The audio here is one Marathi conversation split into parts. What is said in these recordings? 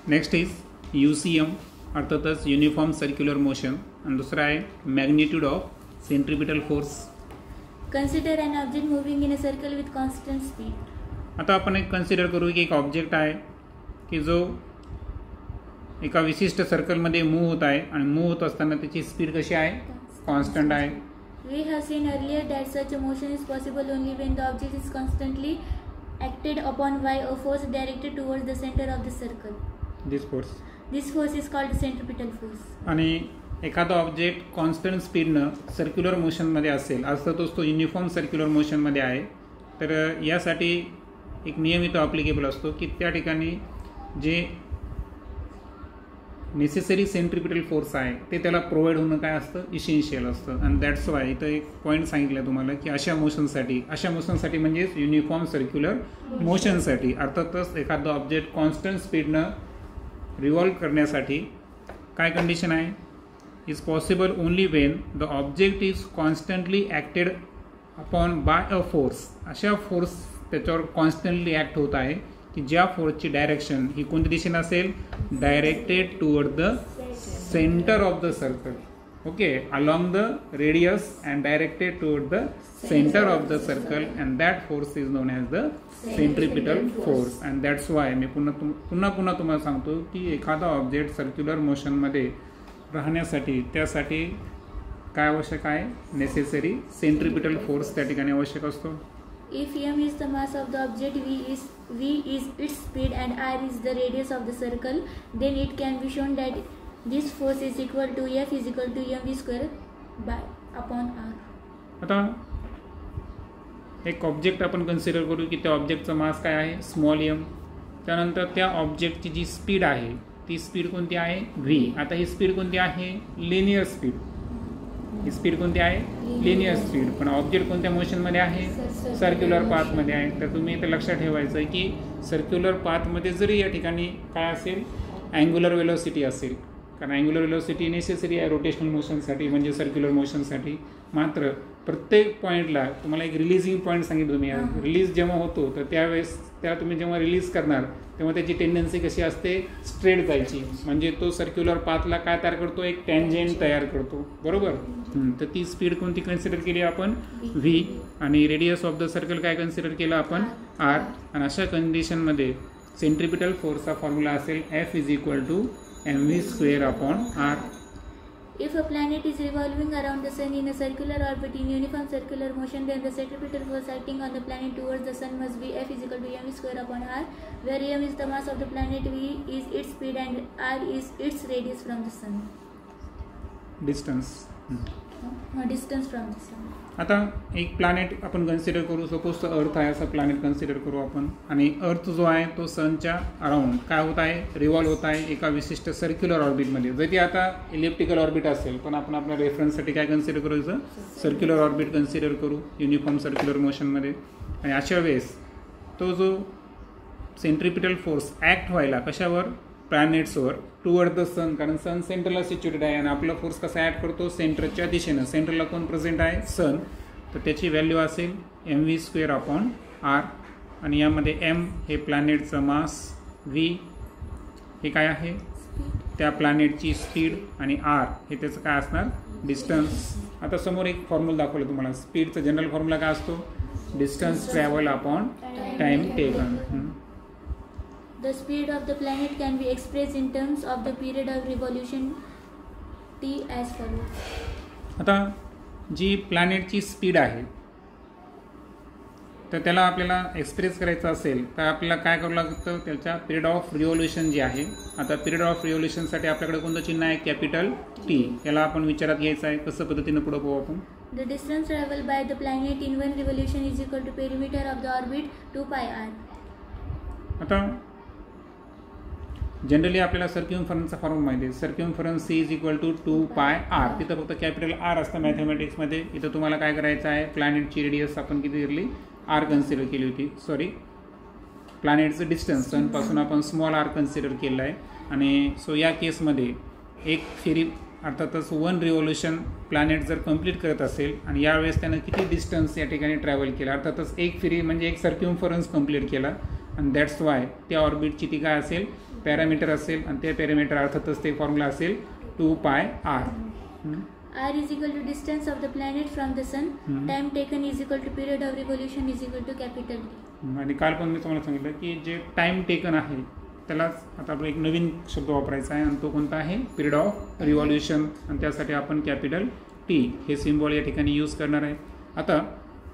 नेक्स्ट इज UCM अर्थातच युनिफॉर्म सर्क्युलर मोशन आणि दुसरा आहे magnitude of centripetal force. Consider an object moving in a circle with constant speed. आता आपण एक कन्सिडर करू की एक ऑब्जेक्ट आहे की जो एका विशिष्ट सर्कलमध्ये मूव्ह होत आहे आणि मूव्ह होत असताना त्याची स्पीड कशी आहे, कॉन्स्टंट आहे. We have seen earlier that such a motion is possible only when the object is constantly acted upon by a force directed towards the center of the circle. This force is called centripetal force. आणि एखादा ऑब्जेक्ट कॉन्स्टंट स्पीडनं सर्क्युलर मोशनमध्ये असेल अर्थातच तो युनिफॉर्म सर्क्युलर मोशनमध्ये आहे, तर यासाठी एक नियम इथं ॲप्लिकेबल असतो की त्या ठिकाणी जे नेसेसरी सेंट्रिपिटल फोर्स आहे ते त्याला प्रोव्हाइड होणं काय असतं, इसेन्शियल असतं. अँड दॅट्स वाय इथं एक पॉईंट सांगितलं तुम्हाला की अशा मोशनसाठी म्हणजेच युनिफॉर्म सर्क्युलर मोशनसाठी अर्थातच एखादं ऑब्जेक्ट कॉन्स्टंट स्पीडनं रिव्हॉल्व करण्यासाठी काय कंडिशन आहे, is possible only when the object is constantly acted upon by a force. अशा फोर्स त्याच्यावर कॉन्स्टंटली ॲक्ट होत आहे की ज्या फोर्सची डायरेक्शन ही कोणत्या दिशेने असेल, directed toward the centre of the circle. Okay, along the radius and directed toward the centre of the circle and that force is known as the centripetal force. And that's why मी पुन्हा तुम्हाला सांगतो की एखादा ऑब्जेक्ट सर्क्युलर मोशनमध्ये राहण्यासाठी त्यासाठी काय आवश्यक आहे, नेसेसरी सेंट्रिपिटल फोर्स त्या ठिकाणी आवश्यक असतो. If m is the mass of the object, v is its speed and r is the radius of the circle, then it can be shown that this force is equal to F is equal to mv square by upon r. आता एक ऑब्जेक्ट आपण कन्सिडर करू की त्या ऑब्जेक्टचा मास काय आहे, स्मॉल m. त्यानंतर त्या ऑब्जेक्टची जी स्पीड आहे ती स्पीड कोणती आहे, v. आता ही स्पीड कोणती आहे, लिनियर स्पीड. ही स्पीड कोणती आहे, लिनियर स्पीड. पण ऑब्जेक्ट कोणत्या मोशनमध्ये आहे, सर्क्युलर पाथमध्ये आहे. तर तुम्ही इथे लक्षात ठेवायचं आहे की सर्क्युलर पाथमध्ये जरी या ठिकाणी काय असेल, अँग्युलर वेलोसिटी असेल, कारण अँग्युलर वेलोसिटी नेसेसरी आहे रोटेशनल मोशनसाठी म्हणजे सर्क्युलर मोशनसाठी. मात्र प्रत्येक पॉईंटला तुम्हाला एक रिलीजिंग पॉईंट सांगितलं तुम्ही, रिलीज जेव्हा होतो तर त्यावेळेस त्याला तुम्ही जेव्हा रिलीज करणार तेव्हा त्याची टेंडन्सी कशी असते, स्ट्रेट जायची. म्हणजे तो सर्क्युलर पाथला काय तयार करतो, एक टँजेंट तयार करतो, बरोबर. तर ती स्पीड कोणती कन्सिडर केली आपण, v. आणि रेडियस ऑफ द सर्कल काय कन्सिडर केलं आपण, r. आणि अशा कंडिशनमध्ये सेंट्रिपिटल फोर्सचा फॉर्म्युला असेल F is equal to mv square upon r. If a planet is revolving around the sun in a circular orbit in uniform circular motion, then the centripetal force acting on the planet towards the sun must be F is equal to mv square upon r, where m is the mass of the planet, v is its speed and r is its radius from the sun. Distance from the sun. आता एक प्लॅनेट आपण कन्सिडर करू, सपोज तो अर्थ आहे असं प्लॅनेट कन्सिडर करू आपण. आणि अर्थ जो आहे तो सनच्या अराउंड काय होत आहे, रिव्हॉल्व होत आहे एका विशिष्ट सर्क्युलर ऑर्बिटमध्ये. जर ती आता इलिप्टिकल ऑर्बिट असेल पण आपण आपल्या रेफरन्ससाठी काय कन्सिडर करायचं, सर्क्युलर ऑर्बिट कन्सिडर करू युनिफॉर्म सर्क्युलर मोशनमध्ये. आणि अशा वेळेस तो जो सेंट्रिपिटल फोर्स ॲक्ट व्हायला कशावर, प्लॅनेट्सवर टुवर्ड द सन, कारण सन सेंटरला सिच्युएटेड आहे आणि आपला फोर्स कसा ॲड करतो, सेंटरच्या दिशेनं. सेंटरला कोण प्रेझेंट आहे, सन. तर त्याची व्हॅल्यू असेल mv स्क्वेअर अपॉन r. आणि यामध्ये m हे प्लॅनेटचं मास, v हे काय आहे त्या प्लॅनेटची स्पीड आणि r हे त्याचं काय असणार, डिस्टन्स. आता समोर एक फॉर्म्युला दाखवलं तुम्हाला. स्पीडचा जनरल फॉर्म्युला काय असतो, distance travel upon time taken. The speed of the planet can be expressed in terms of the period of revolution t as follows. आता जी प्लॅनेटची स्पीड आहे तर त्याला आपल्याला एक्सप्रेस करायचं असेल तर आपल्याला काय करावं लागतं, त्याच्या पिरियड ऑफ रिव्होल्युशन जी आहे. आता पिरियड ऑफ रिव्होल्युशनसाठी आपल्याकडे कोणतं चिन्ह आहे, कॅपिटल T. याला आपण विचारात घ्यायचं आहे. कसं पद्धतीनं पुढे पाहू आपण. The distance traveled by the planet in one revolution is equal to perimeter of the orbit 2 pi r. आता जनरली आपल्याला सर्क्युम्फरन्सचा फॉर्म्युला माहिती आहे. सर्क्युम्फरन्स इज इक्वल टू 2 पाय r. तिथं फक्त कॅपिटल R असतं मॅथमॅटिक्समध्ये. इथं तुम्हाला काय करायचं आहे, प्लॅनेटची रेडियस आपण किती धरली, r कन्सिडर केली होती. प्लॅनेटचं डिस्टन्स सनपासून आपण स्मॉल r कन्सिडर केलं आहे. आणि सो या केसमध्ये एक फेरी अर्थातच 1 रिव्होल्युशन प्लॅनेट जर कंप्लीट करत असेल आणि यावेळेस त्यानं किती डिस्टन्स या ठिकाणी ट्रॅव्हल केला, अर्थातच एक फेरी म्हणजे एक सर्क्युम्फरन्स कंप्लीट केला. आणि दॅट्स वाय त्या ऑर्बिटची ती काय असेल, पॅरामीटर असेल आणि ते पॅरामीटर अर्थातच ते फॉर्म्युला असेल 2πr. R is equal to distance of the planet from the sun. Time taken is equal to period of revolution is equal to capital D. आणि काल पण मी तुम्हाला सांगितलं की जे टाइम टेकन आहे त्यालाच आता आपण एक नवीन शब्द वापरायचा आहे आणि तो कोणता आहे पिरियड ऑफ रिव्हॉल्युशन. आणि त्यासाठी आपण कॅपिटल T हे सिम्बॉल या ठिकाणी यूज करणार आहे. आता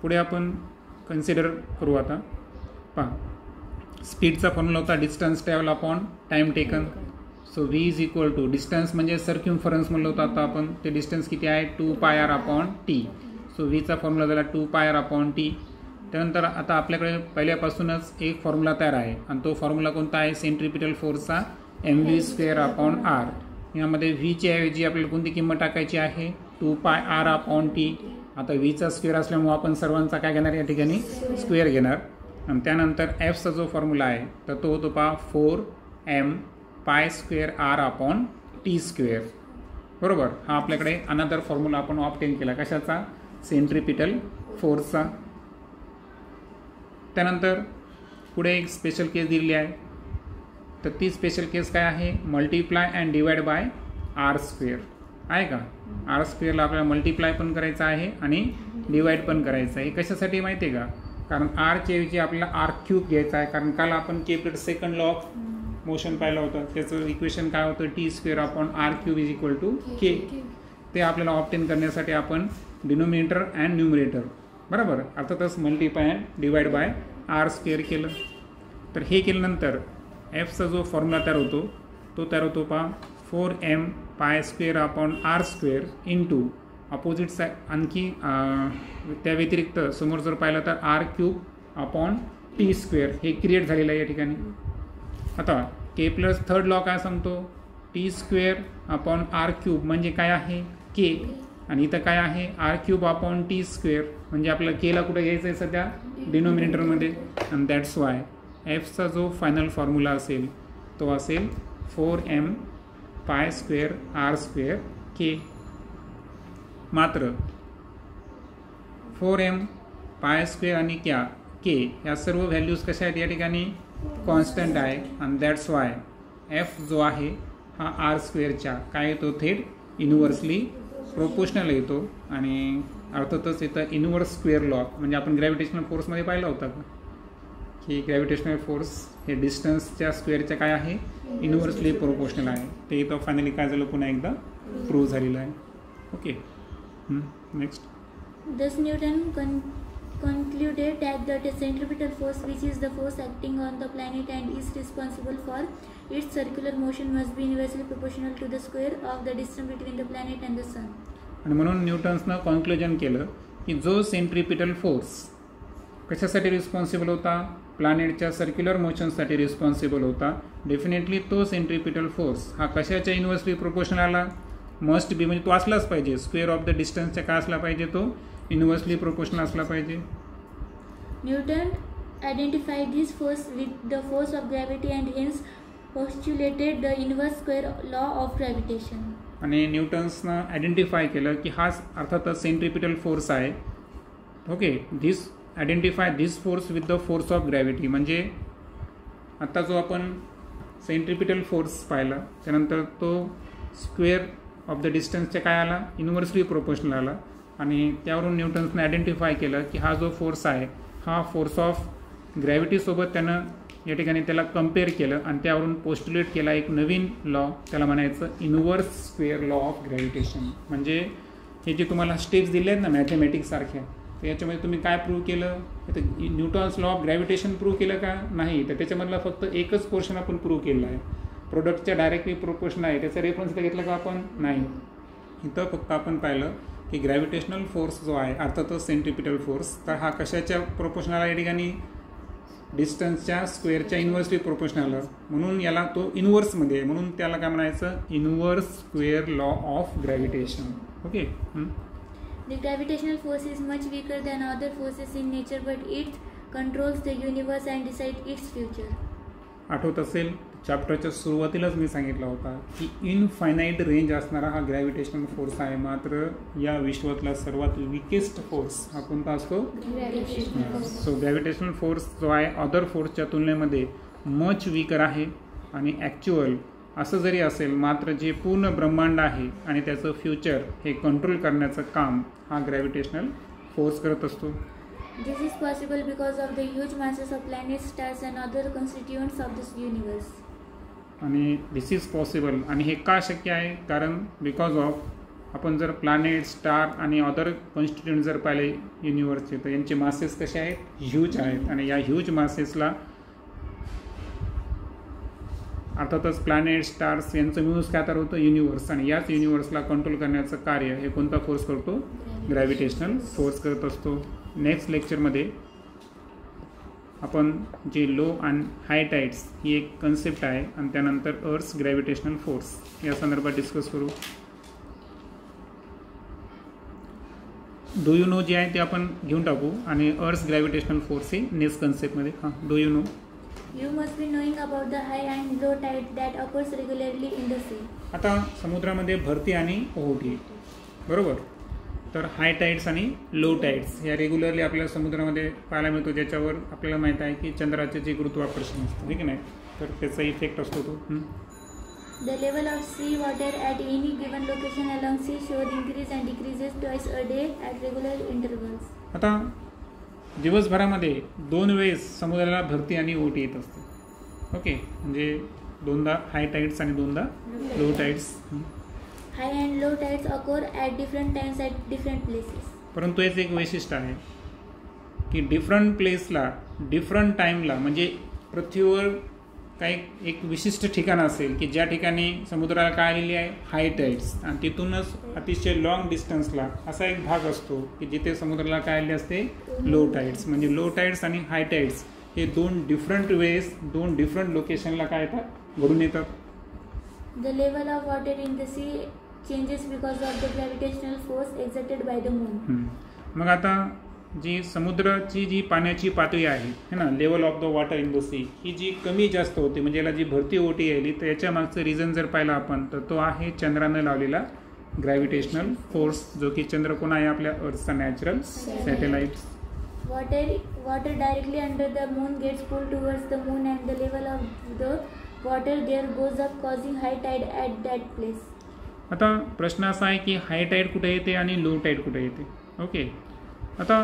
पुढे आपण कन्सिडर करू. आता पहा, स्पीडचा फॉर्म्युला होता distance travel upon time taken. So v is equal to distance म्हणजे सर्क्युम्फरन्स म्हणलं होतं आता आपण. ते डिस्टन्स किती आहे 2πr अपॉन टी. सो vचा फॉर्म्युला झाला 2πr अपॉन टी. त्यानंतर आता आपल्याकडे पहिल्यापासूनच एक फॉर्म्युला तयार आहे आणि तो फॉर्म्युला कोणता आहे सेंट्रिपिटल फोर्सचा mv² अपॉन r. यामध्ये व्हीची ऐवजी आपल्याला कोणती किंमत टाकायची आहे 2πr अपॉन टी. आता व्हीचा स्क्वेअर असल्यामुळे आपण सर्वांचा काय घेणार या ठिकाणी स्क्वेअर घेणार. आणि त्यानंतर एफचा जो फॉर्म्युला आहे तर तो होतो पहा 4m π² अपॉन t². बरोबर. हा आपल्याकडे अनदर फॉर्म्युला आपण ऑब्टेन केला कशाचा सेंट्रिपिटल फोर्सचा. त्यानंतर पुढे एक स्पेशल केस दिलेली आहे. तर ती स्पेशल केस काय आहे multiply and divide by r² आहे का. r²ला आपल्याला मल्टिप्लाय पण करायचं आहे आणि डिवाइड पण करायचं आहे. कशासाठी माहिती आहे का, कारण rच्या ऐवजी आपल्याला r³ घ्यायचा आहे. कारण काल आपण Kepler's second law of motion पाहिलं होतं. त्याचं इक्वेशन काय होतं t² upon r³ is equal to k. ते आपल्याला ऑब्टेन करण्यासाठी आपण डिनोमिनेटर अँड न्यूमरेटर बरोबर अर्थातच multiply and divide by r² केलं. तर हे केल्यानंतर एफचा जो फॉर्म्युला तयार होतो तो तयार होतो पहा 4m π² upon r² into opposite side आणखी त्या व्यतिरिक्त समोर जर पाहिलं तर r³ अपॉन t² हे क्रिएट झालेलं आहे या ठिकाणी. आता k प्लस थर्ड लॉ काय सांगतो t² अपॉन r³ म्हणजे काय आहे k. आणि इथं काय आहे r³ अपॉन t² म्हणजे आपल्याला केला कुठे घ्यायचं आहे सध्या डिनोमिनेटरमध्ये. आणि दॅट्स वाय एफचा जो फायनल फॉर्म्युला असेल तो असेल 4m π² r² k. मात्र 4m π² आणि k या सर्व व्हॅल्यूज कशा आहेत या ठिकाणी कॉन्स्टंट आहे. आणि दॅट्स वाय एफ जो आहे हा r² काय येतो थेट इन्व्हर्सली प्रोपोर्शनल येतो. आणि अर्थातच इथं इन्व्हर्स स्क्वेअर लॉ म्हणजे आपण ग्रॅव्हिटेशनल फोर्समध्ये पाहिला होता का की ग्रॅव्हिटेशनल फोर्स हे डिस्टन्सच्या स्क्वेअरच्या काय आहे इन्व्हर्सली प्रोपोर्शनल आहे. ते इथं फायनली काय झालं पुन्हा एकदा प्रूव्ह झालेलं आहे. Okay next. Thus Newton concluded that the centripetal force, which is the force acting on the planet and is responsible for its circular motion, must be inversely proportional to the square of the distance between the planet and the sun. आणि म्हणून न्यूटन्सनं कॉन्क्लुजन केलं की जो सेंट्रिपिटल फोर्स कशासाठी रिस्पॉन्सिबल होता प्लॅनेटच्या सर्क्युलर मोशनसाठी रिस्पॉन्सिबल होता. डेफिनेटली तो सेंट्रिपिटल फोर्स हा कशाच्या इन्व्हर्सली प्रोपोर्शनल आला मस्ट बी म्हणजे तो असलाच पाहिजे स्क्वेअर ऑफ द डिस्टन्सच्या काय असला पाहिजे तो इन्व्हर्सली प्रोपोर्शनल असला पाहिजे. Newton identified this force with the force of gravity and hence postulated the inverse square law of gravitation. आणि न्यूटन्सनं आयडेंटिफाय केलं की हाच अर्थातच सेंट्रिपिटल फोर्स आहे. Okay this identify this force with the force of gravity म्हणजे आता जो आपण सेंट्रिपिटल फोर्स पाहिला त्यानंतर तो स्क्वेअर ऑफ द डिस्टन्सच्या काय आला इन्व्हर्सली प्रोपोर्शनल आला. आणि त्यावरून न्यूटन्सने आयडेंटिफाय केलं की हा जो फोर्स आहे हा फोर्स ऑफ ग्रॅव्हिटीसोबत त्यानं या ठिकाणी त्याला कम्पेअर केलं आणि त्यावरून पोस्ट्युलेट केला एक नवीन लॉ त्याला म्हणायचं inverse square law of gravitation. म्हणजे हे जे तुम्हाला स्टेप्स दिले आहेत ना मॅथमॅटिक्ससारख्या तर याच्यामध्ये तुम्ही काय प्रूव्ह केलं तर Newton's law of gravitation prove केलं का नाही तर त्याच्यामधला फक्त एकच पोर्शन आपण प्रूव्ह केलं आहे. प्रोडक्टच्या डायरेक्टली प्रोपोर्शन आहे त्याचा रेफरन्स घेतला का आपण नाही. इथं फक्त आपण पाहिलं की ग्रॅव्हिटेशनल फोर्स जो आहे अर्थातच सेंट्रिपिटल फोर्स तर हा कशाच्या प्रोपोर्शनल आहे या ठिकाणी डिस्टन्सच्या स्क्वेअरच्या इन्व्हर्सली प्रोपोर्शनल म्हणून याला तो इन्व्हर्समध्ये आहे म्हणून त्याला काय म्हणायचं inverse square law of gravitation. Okay. The gravitational force is much weaker than other forces in nature, but it controls the universe and decides its future. आठवत असेल चॅप्टरच्या सुरुवातीलाच मी सांगितलं होता की इनफायनाईट रेंज असणारा हा ग्रॅव्हिटेशनल फोर्स आहे. मात्र या विश्वातला सर्वात विकेस्ट फोर्स हा कोणता असतो सो ग्रॅव्हिटेशनल फोर्स जो आहे अदर फोर्सच्या तुलनेमध्ये मच वीकर आहे. आणि ॲक्च्युअल असं जरी असेल, मात्र जे पूर्ण ब्रह्मांड आहे आणि त्याचं फ्युचर हे कंट्रोल करण्याचं काम हा ग्रॅव्हिटेशनल फोर्स करत असतो. This is possible because of the huge masses of planets, stars and other constituents of this universe. आणि दिस इज पॉसिबल, आणि हे का शक्य आहे? कारण बिकॉज ऑफ आपण जर प्लॅनेट, स्टार आणि अदर कॉन्स्टिट्यूंट जर पाहिले युनिवर्सचे, तर यांचे मासेस कसे आहेत? ह्यूज आहेत. आणि या ह्यूज मासेसला अर्थातच प्लॅनेट, स्टार्स यांचं मिळूनच काय तयार होतं? युनिवर्स. आणि याच युनिवर्सला कंट्रोल करण्याचं कार्य हे कोणता फोर्स करतो? ग्रॅव्हिटेशनल फोर्स करत असतो. नेक्स्ट लेक्चरमध्ये आपण जे लो अँड हाय टाइड्स ही एक कन्सेप्ट आहे, आणि त्यानंतर अर्थ्स ग्रॅव्हिटेशनल फोर्स या संदर्भात डिस्कस करू. डू यू नो जे आहे ते आपण घेऊन टाकू, आणि अर्थ्स ग्रॅव्हिटेशनल फोर्स हे नेक्स्ट कन्सेप्टमध्ये. हां, do you know? You must be knowing about the high and low tide that occurs regularly in the sea. आता समुद्रामध्ये भरती आणि ओहोटी, बरोबर. तर हाय टाइड्स आणि लो टाइड्स या रेग्युलरली आपल्याला समुद्रामध्ये पाहायला मिळतो, ज्याच्यावर आपल्याला माहीत आहे की चंद्राचे जे गुरुत्वाकर्षण असतं, ठीक आहे नाही, तर त्याचा इफेक्ट असतो तो. The level of sea water at any given location along seashore increases and decreases twice a day at regular intervals. आता दिवसभरामध्ये 2 वेळेस समुद्राला भरती आणि ओहोटी येत असते. ओके, म्हणजे 2दा हाय टाइड्स आणि 2दा low tides. High and low tides occur at different times at different places. परंतु याचं एक वैशिष्ट्य आहे की डिफरंट प्लेसला, डिफरंट टाईमला, म्हणजे पृथ्वीवर काही एक विशिष्ट ठिकाण असेल की ज्या ठिकाणी समुद्राला काय आलेली आहे? हाय टाइड्स, आणि तिथूनच अतिशय लॉंग डिस्टन्सला असा एक भाग असतो की जिथे समुद्राला काय आलेले असते? Low tides. म्हणजे लो टाइड्स आणि हाय टाइड्स हे 2 डिफरंट वेज, 2 डिफरंट लोकेशनला काय येतात? घडून येतात. The level of water in the sea changes because of the gravitational force exerted by the moon. मग आता जी समुद्राची जी पाण्याची पातळी आहे है ना, level of the water in the sea, ही जी कमी जास्त होते, म्हणजे याला जी भरती ओहोटी यायली, तर याच्या मागचं रिझन जर पाहिलं आपण, तर तो आहे चंद्रानं लावलेला ग्रॅव्हिटेशनल फोर्स, जो की चंद्र कोण आहे? आपल्या अर्थचा natural satellite. Water directly under the moon gets pulled towards the moon and the level of the water there goes up, causing high tide at that place. आता प्रश्न असा आहे की हाय टाईड कुठे येते आणि लो टाईड कुठे येते? ओके, आता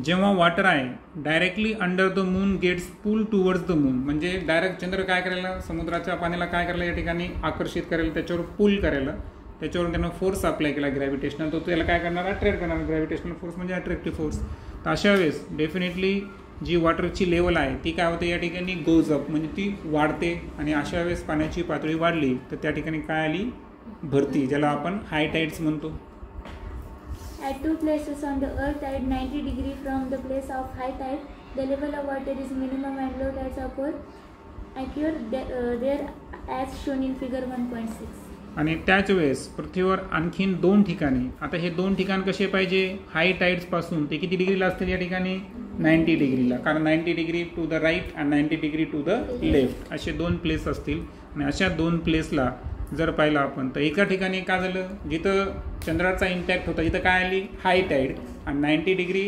जेव्हा वॉटर आहे directly under the moon gets pull towards the moon, म्हणजे डायरेक्ट चंद्र काय करायला? समुद्राच्या पाण्याला काय करायला? या ठिकाणी आकर्षित करायला, त्याच्यावर पुल करायला, त्याच्यावर त्यांना फोर्स अप्लाय केला ग्रॅव्हिटेशनल, तो त्याला काय करणार? अट्रॅक्ट करणार. ग्रॅव्हिटेशनल फोर्स म्हणजे अट्रॅक्टिव्ह फोर्स. तर अशा वेळेस डेफिनेटली जी वॉटरची लेवल आहे ती काय होते? या ठिकाणी गोज अप, म्हणजे ती वाढते. आणि अशा वेळेस पाण्याची पातळी वाढली तर त्या ठिकाणी काय आली? भरती, ज्याला आपण हाय टाइड्स म्हणतो. At 2 places on the earth at 90 degree from the place of high tide, the level of water is minimum and low tides occur there as shown in figure 1.6. आणि त्याच वेळेस पृथ्वीवर आणखीन 2 ठिकाणी, आता हे 2 ठिकाण कसे पाहिजे? हाय टाइड्स पासून ते किती डिग्रीला असतील? या ठिकाणी 90 डिग्रीला, कारण 90 degree to the right and 90 degree to the left असे 2 प्लेस असतील. आणि अशा 2 प्लेसला जर पाहिलं आपण, तर एका ठिकाणी काय झालं? जिथं चंद्राचा इम्पॅक्ट होता तिथं काय आली? हाय टाईड, आणि 90 डिग्री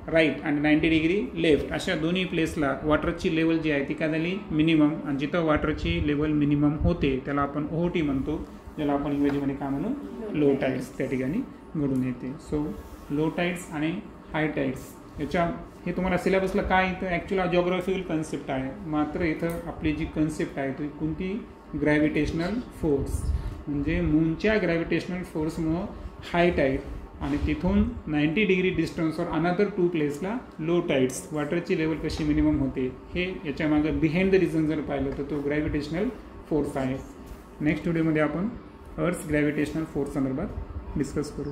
राईट आणि 90 डिग्री लेफ्ट अशा दोन्ही प्लेसला वॉटरची लेवल जी आहे ती काय झाली? मिनिमम. आणि जिथं वॉटरची लेवल मिनिमम होते त्याला आपण ओहोटी म्हणतो, ज्याला आपण इंग्रजीमध्ये काय म्हणू? लो टाईड्स त्या ठिकाणी घडून येते. सो लो टाईड्स आणि हाय टाईड्स याच्या हे तुम्हाला सिलेबसला काय इथं ॲक्च्युअली जिओग्राफिकल कन्सेप्ट आहे, मात्र इथं आपली जी कन्सेप्ट आहे ती कोणती? ग्रॅव्हिटेशनल फोर्स, म्हणजे मूनच्या ग्रॅव्हिटेशनल फोर्समुळं हाय टाईड, आणि तिथून 90 degree डिस्टन्सवर another 2 प्लेसला low tides, वॉटरची level कशी मिनिमम होते हे याच्या मागं बिहाइंड द रिझन जर पाहिलं तर तो ग्रॅव्हिटेशनल फोर्स आहे. नेक्स्ट व्हिडिओमध्ये आपण अर्थ्स ग्रॅव्हिटेशनल फोर्स संदर्भात डिस्कस करू.